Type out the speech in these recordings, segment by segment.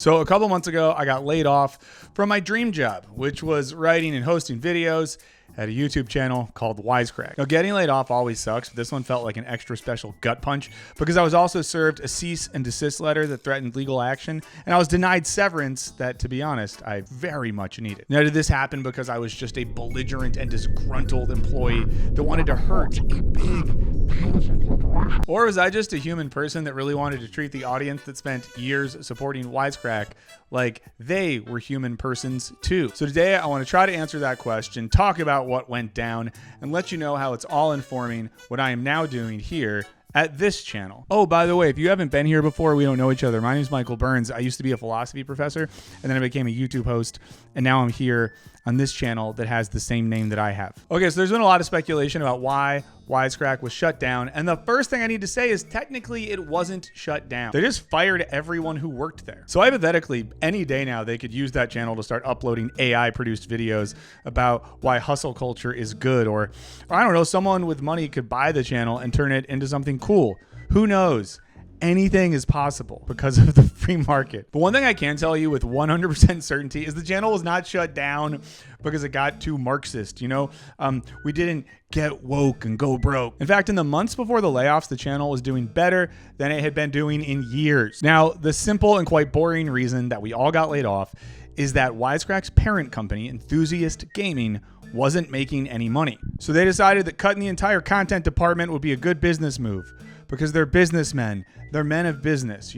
So a couple months ago, I got laid off from my dream job, which was writing and hosting videos at a YouTube channel called Wisecrack. Now, getting laid off always sucks, but this one felt like an extra special gut punch because I was also served a cease and desist letter that threatened legal action, and I was denied severance that, to be honest, I very much needed. Now, did this happen because I was just a belligerent and disgruntled employee that wanted to hurt a big, beautiful corporation? Or was I just a human person that really wanted to treat the audience that spent years supporting Wisecrack like they were human persons too? So today I want to try to answer that question, talk about what went down, and let you know how it's all informing what I am now doing here at this channel. Oh, by the way, if you haven't been here before, we don't know each other. My name is Michael Burns. I used to be a philosophy professor, and then I became a YouTube host, and now I'm here on this channel that has the same name that I have. Okay, so there's been a lot of speculation about why Wisecrack was shut down, and the first thing I need to say is technically it wasn't shut down. They just fired everyone who worked there. So hypothetically, any day now, they could use that channel to start uploading AI-produced videos about why hustle culture is good, or I don't know, someone with money could buy the channel and turn it into something cool. Who knows? Anything is possible because of the free market. But one thing I can tell you with 100% certainty is the channel was not shut down because it got too Marxist. We didn't get woke and go broke. In fact, in the months before the layoffs, the channel was doing better than it had been doing in years. Now, the simple and quite boring reason that we all got laid off is that Wisecrack's parent company, Enthusiast Gaming, wasn't making any money. So they decided that cutting the entire content department would be a good business move because they're businessmen. They're men of business,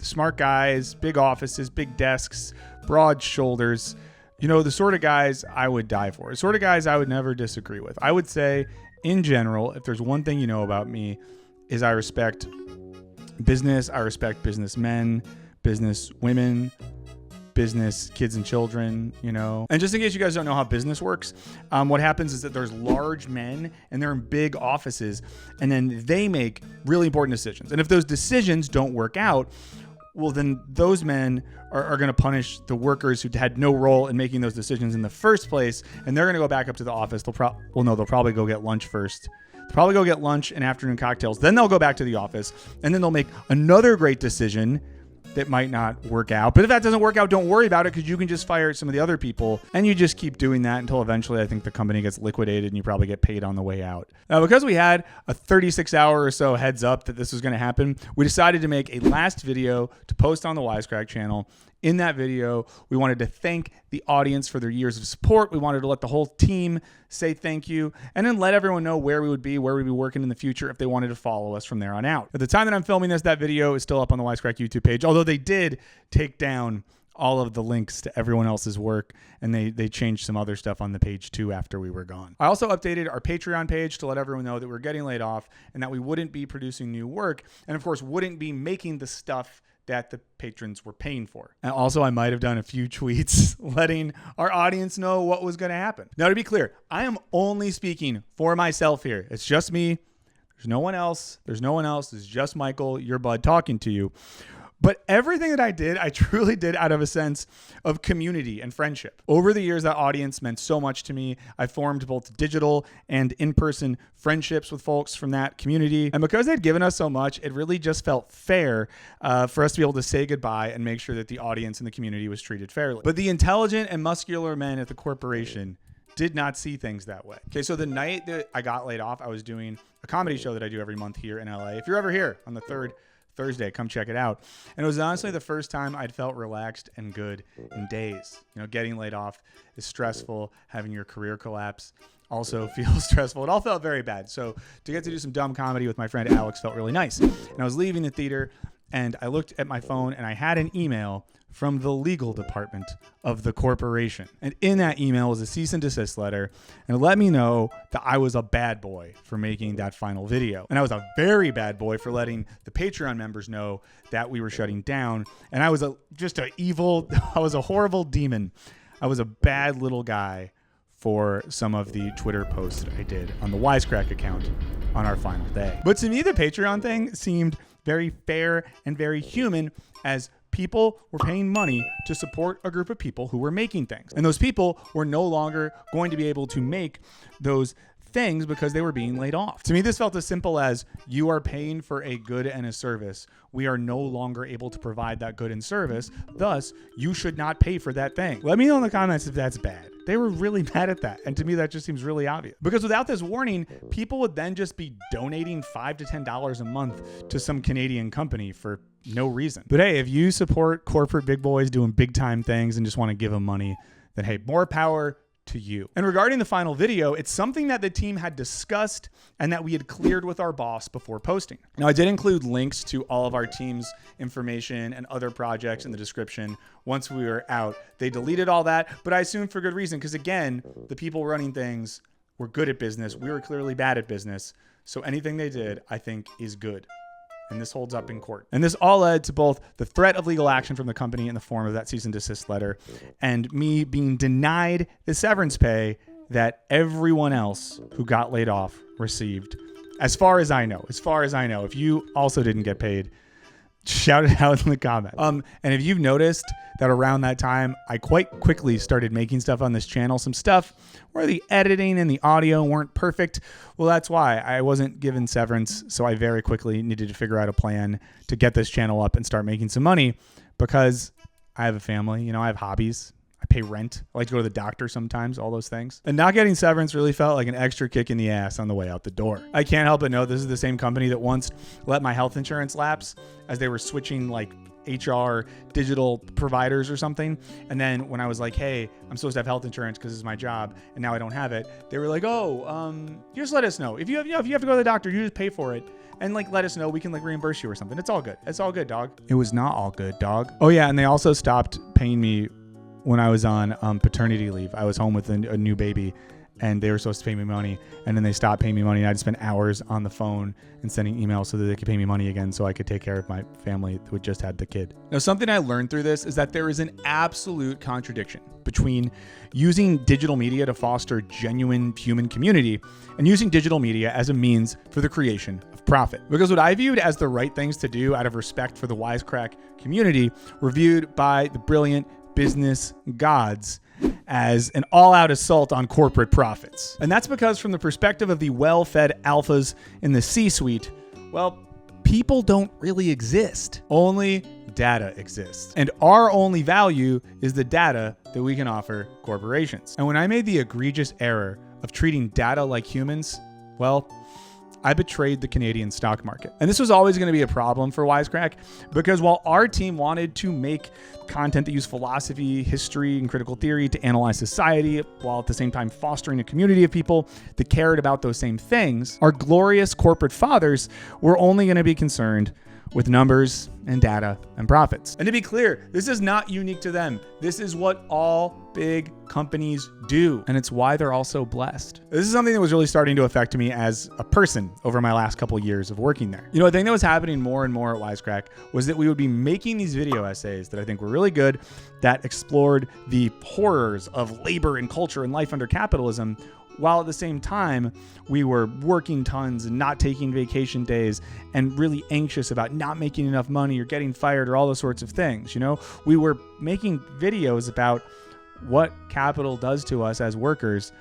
smart guys, big offices, big desks, broad shoulders, the sort of guys I would die for, the sort of guys I would never disagree with. I would say, in general, if there's one thing you know about me, is I respect business, I respect businessmen, business women, business kids and children, And just in case you guys don't know how business works, what happens is that there's large men and they're in big offices, and then they make really important decisions. And if those decisions don't work out, well, then those men are going to punish the workers who had no role in making those decisions in the first place, and they're going to go back up to the office. They'll probably go get lunch first. They'll probably go get lunch and afternoon cocktails. Then they'll go back to the office, and then they'll make another great decision that might not work out. But if that doesn't work out, don't worry about it, because you can just fire some of the other people, and you just keep doing that until eventually I think the company gets liquidated and you probably get paid on the way out. Now, because we had a 36-hour or so heads up that this was going to happen, we decided to make a last video to post on the Wisecrack channel. In that video, we wanted to thank the audience for their years of support. We wanted to let the whole team say thank you, and then let everyone know where we would be working in the future if they wanted to follow us from there on out. At the time that I'm filming this, that video is still up on the Wisecrack YouTube page, although they did take down all of the links to everyone else's work, and they changed some other stuff on the page too after we were gone. I also updated our Patreon page to let everyone know that we're getting laid off and that we wouldn't be producing new work, and of course wouldn't be making the stuff that the patrons were paying for. And also, I might have done a few tweets letting our audience know what was going to happen. Now, to be clear, I am only speaking for myself here. It's just me. There's no one else. It's just Michael, your bud, talking to you. But everything that I did, I truly did out of a sense of community and friendship. Over the years, that audience meant so much to me. I formed both digital and in-person friendships with folks from that community. And because they'd given us so much, it really just felt fair for us to be able to say goodbye and make sure that the audience and the community was treated fairly. But the intelligent and muscular men at the corporation did not see things that way. Okay, so the night that I got laid off, I was doing a comedy show that I do every month here in LA. If you're ever here on the third Thursday, come check it out. And it was honestly the first time I'd felt relaxed and good in days. Getting laid off is stressful. Having your career collapse also feels stressful. It all felt very bad. So to get to do some dumb comedy with my friend Alex felt really nice. And I was leaving the theater, and I looked at my phone, and I had an email from the legal department of the corporation. And in that email was a cease and desist letter, and it let me know that I was a bad boy for making that final video. And I was a very bad boy for letting the Patreon members know that we were shutting down. And I was I was a horrible demon. I was a bad little guy for some of the Twitter posts that I did on the Wisecrack account on our final day. But to me, the Patreon thing seemed very fair and very human, as people were paying money to support a group of people who were making things. And those people were no longer going to be able to make those things because they were being laid off. To me, this felt as simple as you are paying for a good and a service. We are no longer able to provide that good and service. Thus, you should not pay for that thing. Let me know in the comments if that's bad. They were really mad at that. And to me, that just seems really obvious. Because without this warning, people would then just be donating $5 to $10 a month to some Canadian company for no reason. But hey, if you support corporate big boys doing big time things and just want to give them money, then hey, more power to you. And regarding the final video, it's something that the team had discussed and that we had cleared with our boss before posting. Now, I did include links to all of our team's information and other projects in the description once we were out. They deleted all that, but I assume for good reason, because again, the people running things were good at business. We were clearly bad at business. So anything they did, I think, is good. And this holds up in court. And this all led to both the threat of legal action from the company in the form of that cease and desist letter and me being denied the severance pay that everyone else who got laid off received. As far as I know, if you also didn't get paid, shout it out in the comments. And if you've noticed that around that time, I quite quickly started making stuff on this channel, some stuff where the editing and the audio weren't perfect. Well, that's why I wasn't given severance. So I very quickly needed to figure out a plan to get this channel up and start making some money because I have a family, you know, I have hobbies. I pay rent. I like to go to the doctor sometimes, all those things. And not getting severance really felt like an extra kick in the ass on the way out the door. I can't help but know this is the same company that once let my health insurance lapse as they were switching like HR digital providers or something. And then when I was like, hey, I'm supposed to have health insurance because this is my job and now I don't have it, they were like, oh, just let us know. If you have to go to the doctor, you just pay for it. And like, let us know, we can like reimburse you or something. It's all good. It's all good, dog. It was not all good, dog. Oh yeah. And they also stopped paying me when I was on paternity leave. I was home with a new baby and they were supposed to pay me money, and then they stopped paying me money. And I had to spend hours on the phone and sending emails so that they could pay me money again so I could take care of my family who had just had the kid. Now, something I learned through this is that there is an absolute contradiction between using digital media to foster genuine human community and using digital media as a means for the creation of profit. Because what I viewed as the right things to do out of respect for the Wisecrack community were viewed by the brilliant business gods as an all-out assault on corporate profits. And that's because from the perspective of the well-fed alphas in the C-suite, well, people don't really exist. Only data exists. And our only value is the data that we can offer corporations. And when I made the egregious error of treating data like humans, well, I betrayed the Canadian stock market. And this was always going to be a problem for Wisecrack because while our team wanted to make content that used philosophy, history, and critical theory to analyze society, while at the same time fostering a community of people that cared about those same things, our glorious corporate fathers were only going to be concerned with numbers and data and profits. And to be clear, this is not unique to them. This is what all big companies do. And it's why they're all so blessed. This is something that was really starting to affect me as a person over my last couple of years of working there. You know, a thing that was happening more and more at Wisecrack was that we would be making these video essays that I think were really good, that explored the horrors of labor and culture and life under capitalism, while at the same time, we were working tons and not taking vacation days and really anxious about not making enough money or getting fired or all those sorts of things. You know, we were making videos about what capital does to us as workers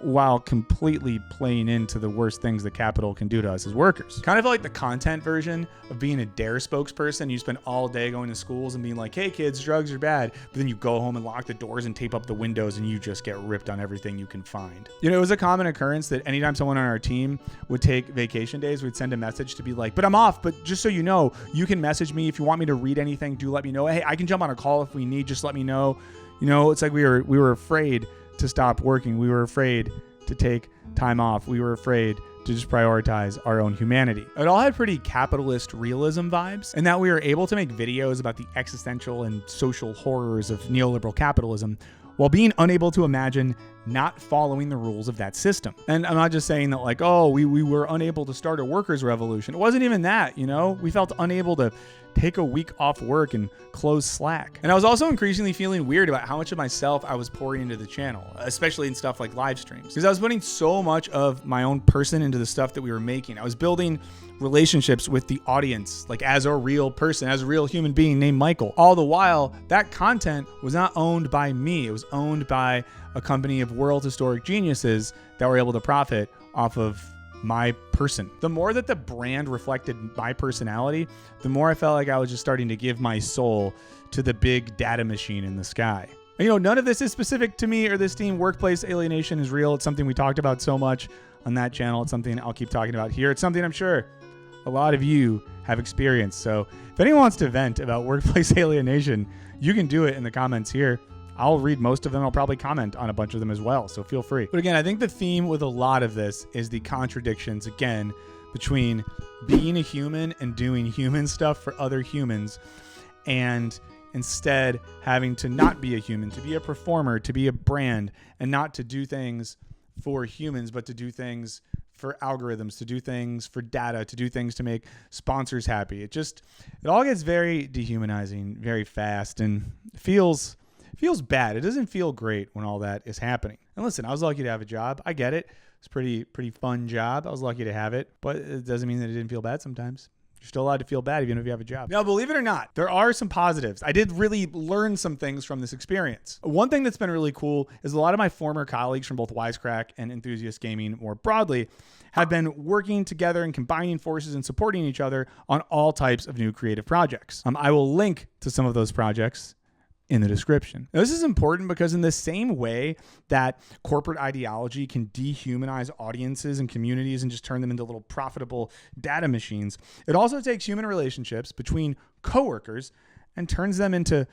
while completely playing into the worst things that capital can do to us as workers. Kind of like the content version of being a DARE spokesperson. You spend all day going to schools and being like, hey kids, drugs are bad. But then you go home and lock the doors and tape up the windows and you just get ripped on everything you can find. You know, it was a common occurrence that anytime someone on our team would take vacation days, we'd send a message to be like, but I'm off, but just so you know, you can message me if you want me to read anything, do let me know. Hey, I can jump on a call if we need, just let me know. You know, it's like we were afraid to stop working. We were afraid to take time off. We were afraid to just prioritize our own humanity. It all had pretty capitalist realism vibes, and that we were able to make videos about the existential and social horrors of neoliberal capitalism while being unable to imagine not following the rules of that system. And I'm not just saying that like, oh, we were unable to start a workers' revolution. It wasn't even that, you know? We felt unable to take a week off work and close Slack. And I was also increasingly feeling weird about how much of myself I was pouring into the channel, especially in stuff like live streams, because I was putting so much of my own person into the stuff that we were making. I was building relationships with the audience, like as a real person, as a real human being named Michael. All the while, that content was not owned by me. It was owned by a company of world historic geniuses that were able to profit off of my person. The more that the brand reflected my personality, the more I felt like I was just starting to give my soul to the big data machine in the sky. And, you know, none of this is specific to me or this team. Workplace alienation is real. It's something we talked about so much on that channel. It's something I'll keep talking about here. It's something I'm sure a lot of you have experienced. So if anyone wants to vent about workplace alienation, you can do it in the comments here. I'll read most of them. I'll probably comment on a bunch of them as well, so feel free. But again, I think the theme with a lot of this is the contradictions, again, between being a human and doing human stuff for other humans, and instead having to not be a human, to be a performer, to be a brand, and not to do things for humans, but to do things for algorithms, to do things for data, to do things to make sponsors happy. It all gets very dehumanizing very fast and feels bad. It doesn't feel great when all that is happening. And listen, I was lucky to have a job. I get it. It's a pretty fun job. I was lucky to have it, but it doesn't mean that it didn't feel bad sometimes. You're still allowed to feel bad even if you have a job. Now, believe it or not, there are some positives. I did really learn some things from this experience. One thing that's been really cool is a lot of my former colleagues from both Wisecrack and Enthusiast Gaming more broadly have been working together and combining forces and supporting each other on all types of new creative projects. I will link to some of those projects in the description. Now, this is important because in the same way that corporate ideology can dehumanize audiences and communities and just turn them into little profitable data machines, it also takes human relationships between coworkers and turns them into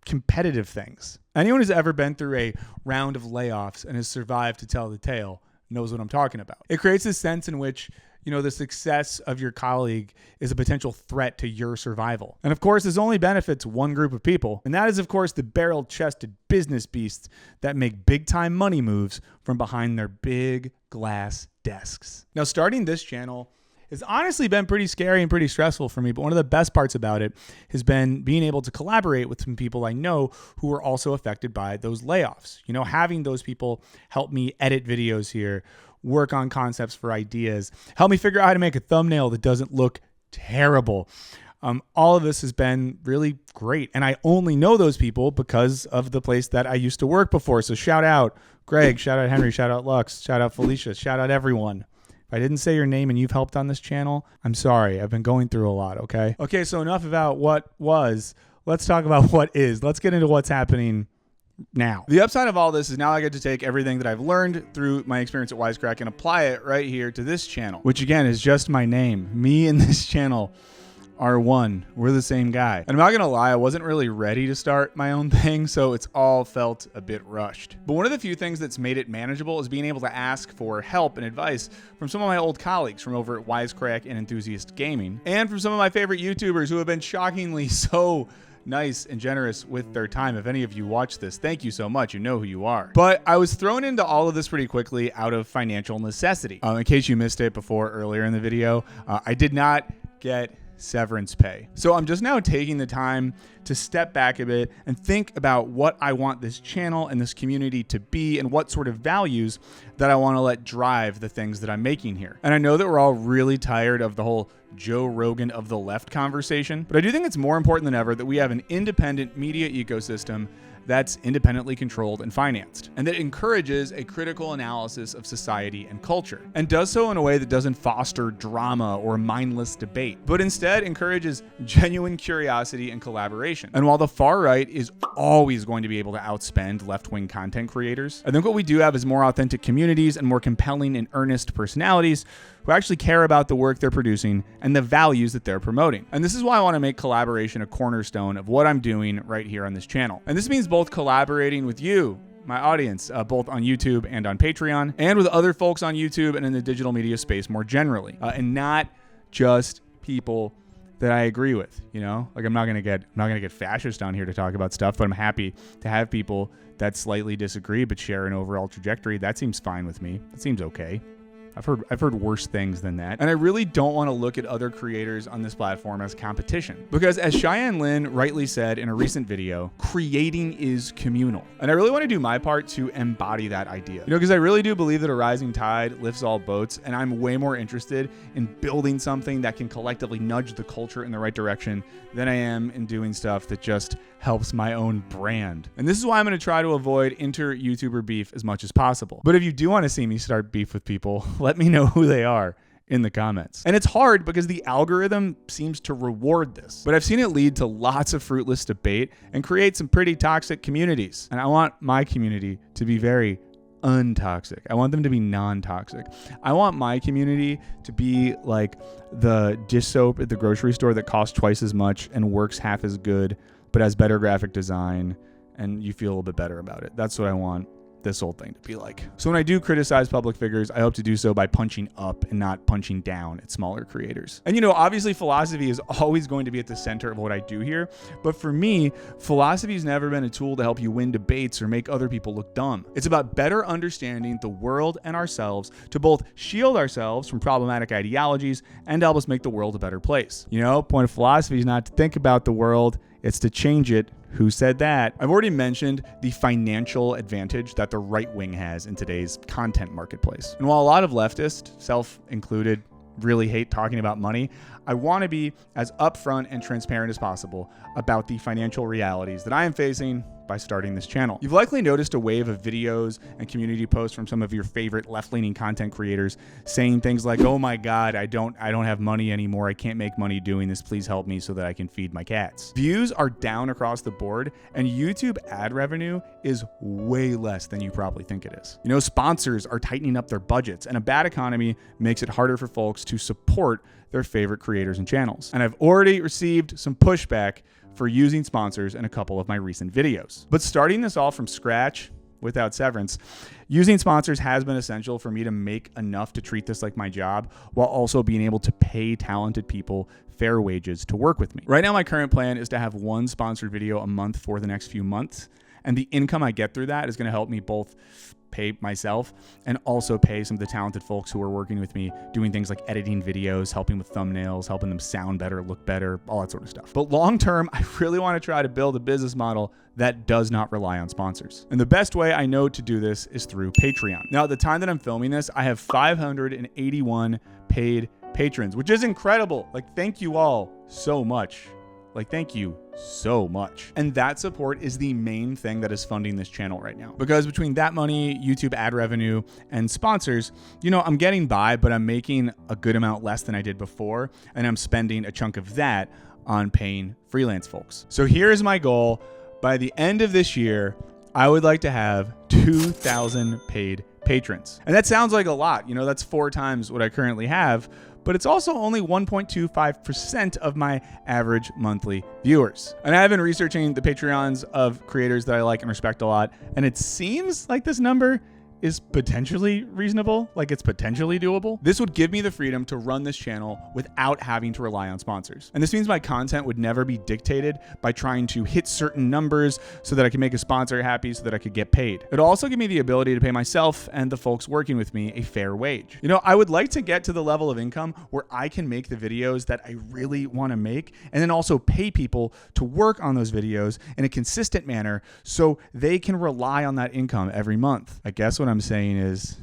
competitive things. Anyone who's ever been through a round of layoffs and has survived to tell the tale knows what I'm talking about. It creates this sense in which, you know, the success of your colleague is a potential threat to your survival. And of course, this only benefits one group of people. And that is, of course, the barrel-chested business beasts that make big-time money moves from behind their big glass desks. Now, starting this channel has honestly been pretty scary and pretty stressful for me. But one of the best parts about it has been being able to collaborate with some people I know who are also affected by those layoffs. You know, having those people help me edit videos here, work on concepts for ideas, help me figure out how to make a thumbnail that doesn't look terrible. All of this has been really great. And I only know those people because of the place that I used to work before. So shout out Greg, shout out Henry, shout out Lux, shout out Felicia, shout out everyone. If I didn't say your name and you've helped on this channel, I'm sorry. I've been going through a lot, okay? Okay, so enough about what was. Let's talk about what is. Let's get into what's happening now. The upside of all this is now I get to take everything that I've learned through my experience at Wisecrack and apply it right here to this channel, which again is just my name. Me and this channel are one. We're the same guy. And I'm not gonna lie, I wasn't really ready to start my own thing, so it's all felt a bit rushed. But one of the few things that's made it manageable is being able to ask for help and advice from some of my old colleagues from over at Wisecrack and Enthusiast Gaming, and from some of my favorite YouTubers who have been shockingly so nice and generous with their time. If any of you watch this, thank you so much. You know who you are. But I was thrown into all of this pretty quickly out of financial necessity. In case you missed it before earlier in the video, I did not get severance pay. So I'm just now taking the time to step back a bit and think about what I want this channel and this community to be and what sort of values that I want to let drive the things that I'm making here. And I know that we're all really tired of the whole Joe Rogan of the left conversation, but I do think it's more important than ever that we have an independent media ecosystem that's independently controlled and financed, and that encourages a critical analysis of society and culture, and does so in a way that doesn't foster drama or mindless debate, but instead encourages genuine curiosity and collaboration. And while the far right is always going to be able to outspend left-wing content creators, I think what we do have is more authentic communities and more compelling and earnest personalities who actually care about the work they're producing and the values that they're promoting. And this is why I want to make collaboration a cornerstone of what I'm doing right here on this channel. And this means both collaborating with you, my audience, both on YouTube and on Patreon, and with other folks on YouTube and in the digital media space more generally, and not just people that I agree with. You know, like I'm not gonna get fascist on here to talk about stuff, but I'm happy to have people that slightly disagree but share an overall trajectory. That seems fine with me. That seems okay. I've heard worse things than that. And I really don't want to look at other creators on this platform as competition. Because as Cheyenne Lynn rightly said in a recent video, creating is communal. And I really want to do my part to embody that idea. You know, because I really do believe that a rising tide lifts all boats, and I'm way more interested in building something that can collectively nudge the culture in the right direction than I am in doing stuff that just helps my own brand. And this is why I'm going to try to avoid inter-YouTuber beef as much as possible. But if you do want to see me start beef with people, let me know who they are in the comments. And it's hard because the algorithm seems to reward this, but I've seen it lead to lots of fruitless debate and create some pretty toxic communities. And I want my community to be very untoxic. I want them to be non-toxic. I want my community to be like the dish soap at the grocery store that costs twice as much and works half as good, but has better graphic design and you feel a little bit better about it. That's what I want this whole thing to be like. So when I do criticize public figures, I hope to do so by punching up and not punching down at smaller creators. And obviously philosophy is always going to be at the center of what I do here. But for me, philosophy has never been a tool to help you win debates or make other people look dumb. It's about better understanding the world and ourselves to both shield ourselves from problematic ideologies and help us make the world a better place. Point of philosophy is not to think about the world, it's to change it. Who said that? I've already mentioned the financial advantage that the right wing has in today's content marketplace. And while a lot of leftists, self included, really hate talking about money, I want to be as upfront and transparent as possible about the financial realities that I am facing by starting this channel. You've likely noticed a wave of videos and community posts from some of your favorite left-leaning content creators saying things like, "Oh my God, I don't have money anymore. I can't make money doing this. Please help me so that I can feed my cats." Views are down across the board and YouTube ad revenue is way less than you probably think it is. Sponsors are tightening up their budgets and a bad economy makes it harder for folks to support their favorite creators and channels. And I've already received some pushback for using sponsors in a couple of my recent videos. But starting this all from scratch without severance, using sponsors has been essential for me to make enough to treat this like my job while also being able to pay talented people fair wages to work with me. Right now, my current plan is to have one sponsored video a month for the next few months. And the income I get through that is going to help me both pay myself and also pay some of the talented folks who are working with me doing things like editing videos, helping with thumbnails, helping them sound better, look better, all that sort of stuff. But long term, I really want to try to build a business model that does not rely on sponsors. And the best way I know to do this is through Patreon. Now, at the time that I'm filming this, I have 581 paid patrons, which is incredible. Thank you all so much. Thank you so much. And that support is the main thing that is funding this channel right now. Because between that money, YouTube ad revenue, and sponsors, I'm getting by, but I'm making a good amount less than I did before. And I'm spending a chunk of that on paying freelance folks. So here's my goal. By the end of this year, I would like to have 2,000 paid patrons. And that sounds like a lot. That's 4 times what I currently have. But it's also only 1.25% of my average monthly viewers. And I have been researching the Patreons of creators that I like and respect a lot, and it seems like this number is potentially reasonable, it's potentially doable. This would give me the freedom to run this channel without having to rely on sponsors. And this means my content would never be dictated by trying to hit certain numbers so that I can make a sponsor happy so that I could get paid. It'll also give me the ability to pay myself and the folks working with me a fair wage. I would like to get to the level of income where I can make the videos that I really want to make and then also pay people to work on those videos in a consistent manner so they can rely on that income every month. I guess what I'm saying is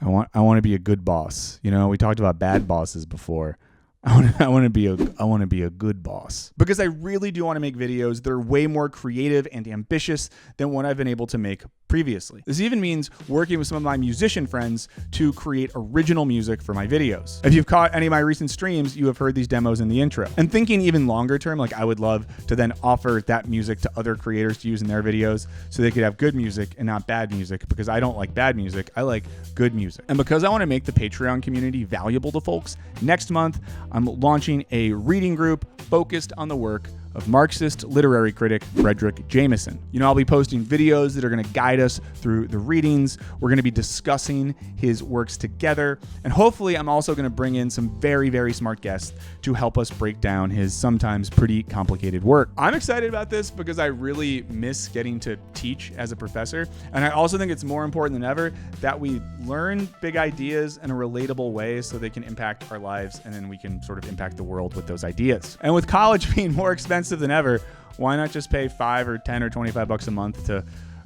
I want to be a good boss. We talked about bad bosses before. I want to be a good boss because I really do want to make videos that are way more creative and ambitious than what I've been able to make previously. This even means working with some of my musician friends to create original music for my videos. If you've caught any of my recent streams, you have heard these demos in the intro. And thinking even longer term, I would love to then offer that music to other creators to use in their videos so they could have good music and not bad music, because I don't like bad music, I like good music. And because I want to make the Patreon community valuable to folks, next month I'm launching a reading group focused on the work of Marxist literary critic Frederick Jameson. I'll be posting videos that are going to guide us through the readings. We're going to be discussing his works together. And hopefully I'm also going to bring in some very, very smart guests to help us break down his sometimes pretty complicated work. I'm excited about this because I really miss getting to teach as a professor. And I also think it's more important than ever that we learn big ideas in a relatable way so they can impact our lives, and then we can sort of impact the world with those ideas. And with college being more expensive than ever, why not just pay $5 or $10 or $25 a month to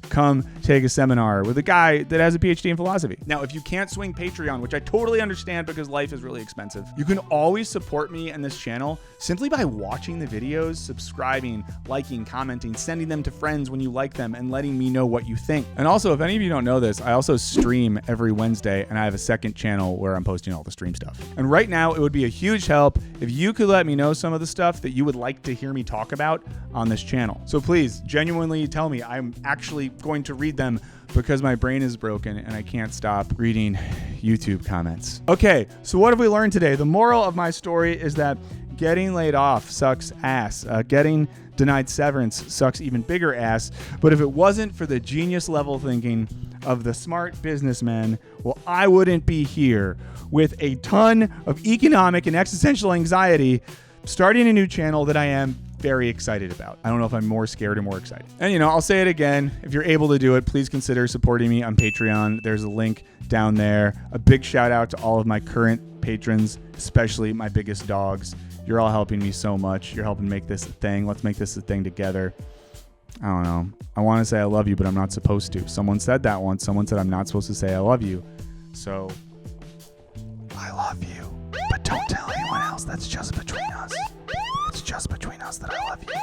come take a seminar with a guy that has a PhD in philosophy. Now, if you can't swing Patreon, which I totally understand because life is really expensive, you can always support me and this channel simply by watching the videos, subscribing, liking, commenting, sending them to friends when you like them, and letting me know what you think. And also, if any of you don't know this, I also stream every Wednesday, and I have a second channel where I'm posting all the stream stuff. And right now, it would be a huge help if you could let me know some of the stuff that you would like to hear me talk about on this channel. So please, genuinely tell me. I'm actually going to read them because my brain is broken and I can't stop reading YouTube comments. Okay, so what have we learned today? The moral of my story is that getting laid off sucks ass. Getting denied severance sucks even bigger ass. But if it wasn't for the genius level thinking of the smart businessmen, well, I wouldn't be here with a ton of economic and existential anxiety starting a new channel that I am very excited about. I don't know if I'm more scared or more excited. And I'll say it again. If you're able to do it, please consider supporting me on Patreon. There's a link down there. A big shout out to all of my current patrons, especially my biggest dogs. You're all helping me so much. You're helping make this a thing. Let's make this a thing together. I don't know. I want to say I love you, but I'm not supposed to. Someone said that once. Someone said I'm not supposed to say I love you. So I love you, but don't tell anyone else. That's just between us. It's just between us that I love you.